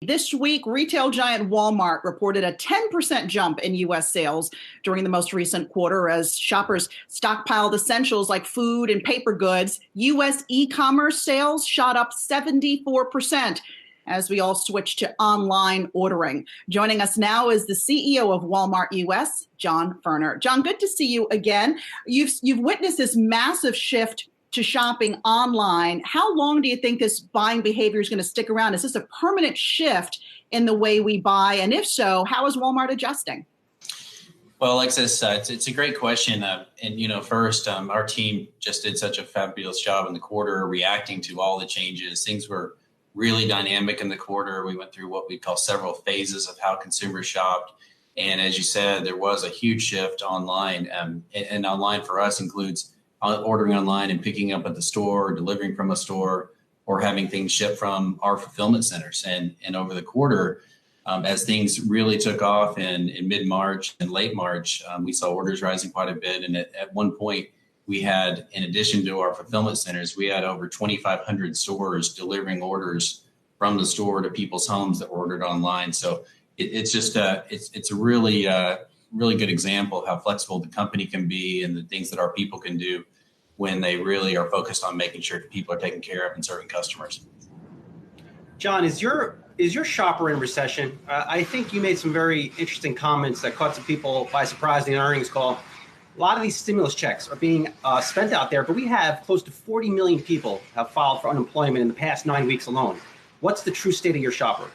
This week, retail giant Walmart reported a 10% jump in U.S. sales during the most recent quarter as shoppers stockpiled essentials like food and paper goods. U.S. e-commerce sales shot up 74% as we all switch to online ordering. Joining us now is the CEO of Walmart U.S., John Furner. John, good to see you again. You've witnessed this massive shift to shopping online. How long do you think this buying behavior is going to stick around? Is this a permanent shift in the way we buy? And if so, how is Walmart adjusting? Well, Alexis, it's a great question. First, our team just did such a fabulous job in the quarter reacting to all the changes. Things were really dynamic in the quarter. We went through what we call several phases of how consumers shopped. And as you said, there was a huge shift online. And online for us includes ordering online and picking up at the store, or delivering from a store, or having things shipped from our fulfillment centers. And over the quarter, as things really took off in mid-March and late March, we saw orders rising quite a bit. And at one point, we had, in addition to our fulfillment centers, we had over 2,500 stores delivering orders from the store to people's homes that were ordered online. So it's a really good example of how flexible the company can be and the things that our people can do when they really are focused on making sure people are taken care of and serving customers. John, is your shopper in recession? I think you made some very interesting comments that caught some people by surprise in the earnings call. A lot of these stimulus checks are being spent out there, but we have close to 40 million people have filed for unemployment in the past 9 weeks alone. What's the true state of your shopper?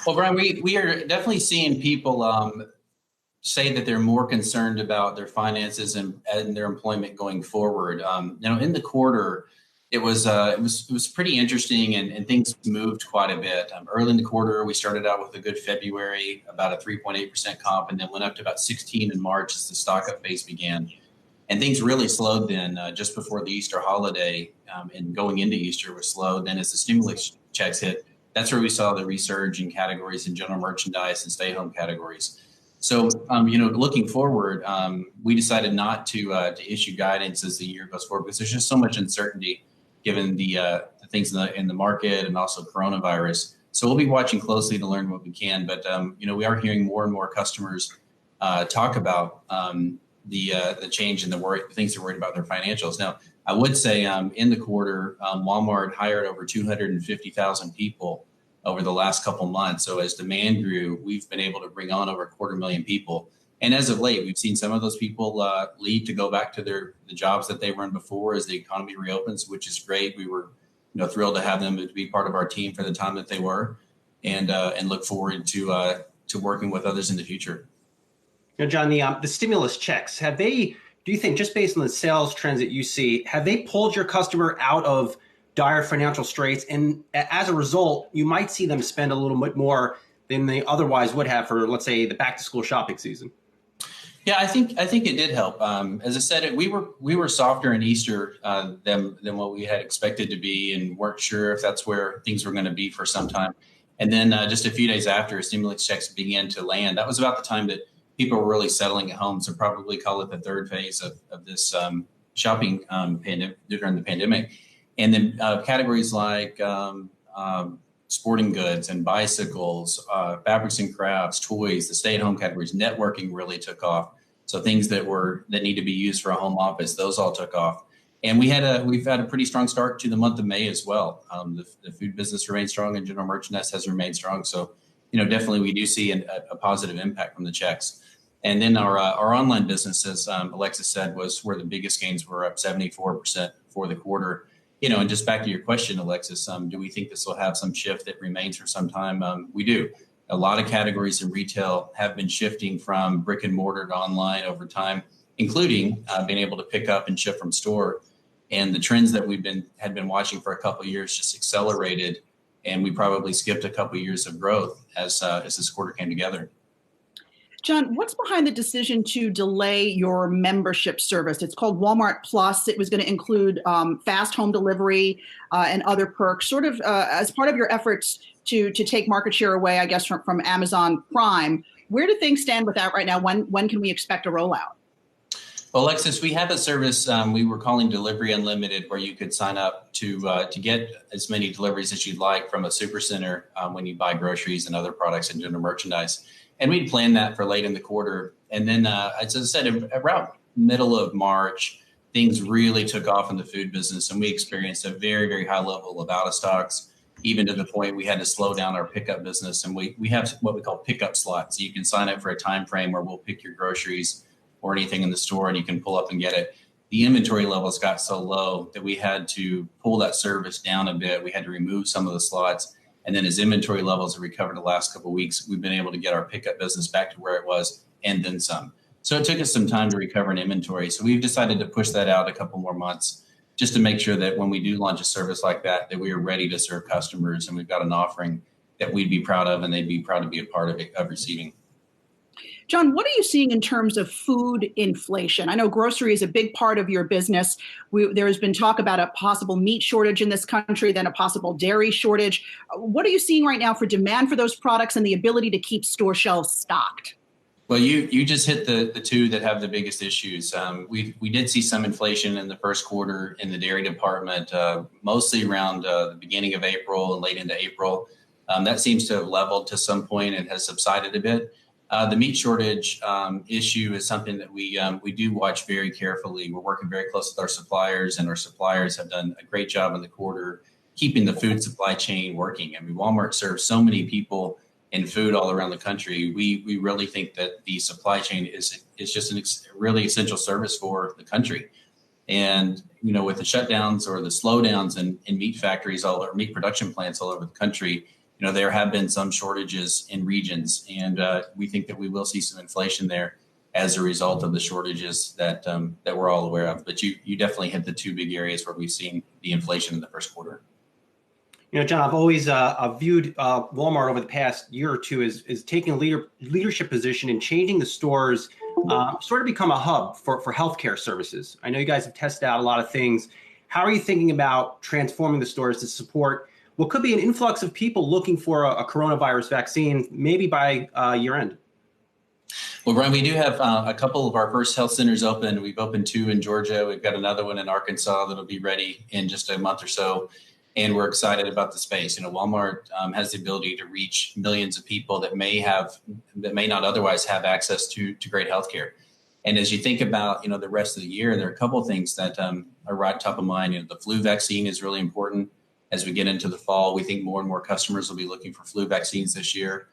Well, Brian, we are definitely seeing people say that they're more concerned about their finances and their employment going forward. In the quarter, it was pretty interesting and things moved quite a bit. Early in the quarter, we started out with a good February, about a 3.8% comp, and then went up to about 16 in March as the stock-up phase began. And things really slowed then just before the Easter holiday, and going into Easter was slow. Then as the stimulus checks hit, that's where we saw the resurge in categories in general merchandise and stay-home categories. So, looking forward, we decided not to issue guidance as the year goes forward because there's just so much uncertainty given the things in the market and also coronavirus. So we'll be watching closely to learn what we can. But, we are hearing more and more customers talk about the change in the things they're worried about their financials. Now, I would say in the quarter, Walmart hired over 250,000 people over the last couple months. So as demand grew, we've been able to bring on over 250,000 people. And as of late, we've seen some of those people leave to go back to the jobs that they were in before as the economy reopens, which is great. We were thrilled to have them to be part of our team for the time that they were, and look forward to working with others in the future. John, the stimulus checks, do you think, just based on the sales trends that you see, have they pulled your customer out of dire financial straits? And as a result, you might see them spend a little bit more than they otherwise would have for, let's say, the back to school shopping season. Yeah, I think it did help. As I said, we were softer in Easter than what we had expected to be, and weren't sure if that's where things were going to be for some time. And then just a few days after stimulus checks began to land, that was about the time that people were really settling at home. So probably call it the third phase of this shopping during the pandemic. And then categories like sporting goods and bicycles, fabrics and crafts, toys, the stay-at-home categories, networking really took off. So things that need to be used for a home office, those all took off. And we've had a pretty strong start to the month of May as well. The food business remains strong and general merchandise has remained strong. So, definitely we do see a positive impact from the checks. And then our online business, as Alexis said, was where the biggest gains were, up 74% for the quarter. And just back to your question, Alexis, do we think this will have some shift that remains for some time? We do. A lot of categories in retail have been shifting from brick and mortar to online over time, including being able to pick up and ship from store. And the trends that had been watching for a couple of years just accelerated, and we probably skipped a couple of years of growth as this quarter came together. John, what's behind the decision to delay your membership service? It's called Walmart Plus. It was going to include fast home delivery and other perks, sort of as part of your efforts to take market share away, I guess, from Amazon Prime. Where do things stand with that right now? When can we expect a rollout? Well, Alexis, we have a service we were calling Delivery Unlimited, where you could sign up to get as many deliveries as you'd like from a supercenter when you buy groceries and other products and general merchandise. And we'd planned that for late in the quarter. And then, as I said, around middle of March, things really took off in the food business, and we experienced a very, very high level of out of stocks, even to the point we had to slow down our pickup business. And we have what we call pickup slots. So you can sign up for a time frame where we'll pick your groceries or anything in the store, and you can pull up and get it. The inventory levels got so low that we had to pull that service down a bit. We had to remove some of the slots. And then as inventory levels have recovered the last couple of weeks, we've been able to get our pickup business back to where it was and then some. So it took us some time to recover in inventory. So we've decided to push that out a couple more months just to make sure that when we do launch a service like that, that we are ready to serve customers and we've got an offering that we'd be proud of and they'd be proud to be a part of it, of receiving. John, what are you seeing in terms of food inflation? I know grocery is a big part of your business. There has been talk about a possible meat shortage in this country, then a possible dairy shortage. What are you seeing right now for demand for those products and the ability to keep store shelves stocked? Well, you just hit the two that have the biggest issues. We did see some inflation in the first quarter in the dairy department, mostly around the beginning of April and late into April. That seems to have leveled to some point and has subsided a bit. The meat shortage issue is something that we do watch very carefully. We're working very close with our suppliers, and our suppliers have done a great job in the quarter keeping the food supply chain working. I mean, Walmart serves so many people in food all around the country. We really think that the supply chain is just a really essential service for the country. And, you know, with the shutdowns or the slowdowns in meat factories, meat production plants all over the country, you know, there have been some shortages in regions, and we think that we will see some inflation there as a result of the shortages that we're all aware of. But you definitely hit the two big areas where we've seen the inflation in the first quarter. You know, John, I've always viewed Walmart over the past year or two as taking a leadership position in changing the stores, sort of become a hub for healthcare services. I know you guys have tested out a lot of things. How are you thinking about transforming the stores to support what could be an influx of people looking for a coronavirus vaccine, maybe by year end? Well, Brian, we do have a couple of our first health centers open. We've opened 2 in Georgia. We've got another one in Arkansas that'll be ready in just a month or so. And we're excited about the space. You know, Walmart has the ability to reach millions of people that may not otherwise have access to great healthcare. And as you think about, you know, the rest of the year, there are a couple of things that are right top of mind. You know, the flu vaccine is really important. As we get into the fall, we think more and more customers will be looking for flu vaccines this year.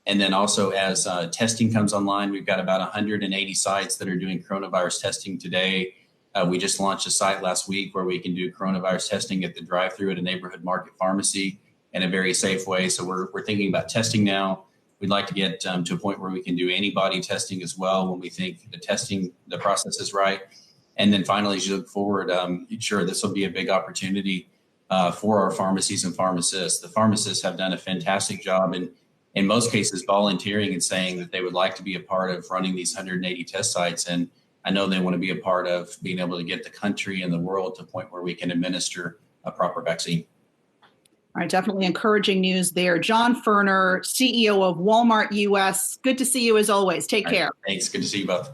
And then also as testing comes online, we've got about 180 sites that are doing coronavirus testing today. We just launched a site last week where we can do coronavirus testing at the drive-through at a neighborhood market pharmacy in a very safe way. So we're thinking about testing now. We'd like to get to a point where we can do antibody testing as well when we think the process is right. And then finally, as you look forward, sure, this will be a big opportunity for our pharmacies and pharmacists. The pharmacists have done a fantastic job in most cases volunteering and saying that they would like to be a part of running these 180 test sites. And I know they want to be a part of being able to get the country and the world to a point where we can administer a proper vaccine. All right, definitely encouraging news there. John Furner, CEO of Walmart US. Good to see you as always. Take care. Thanks. Good to see you both.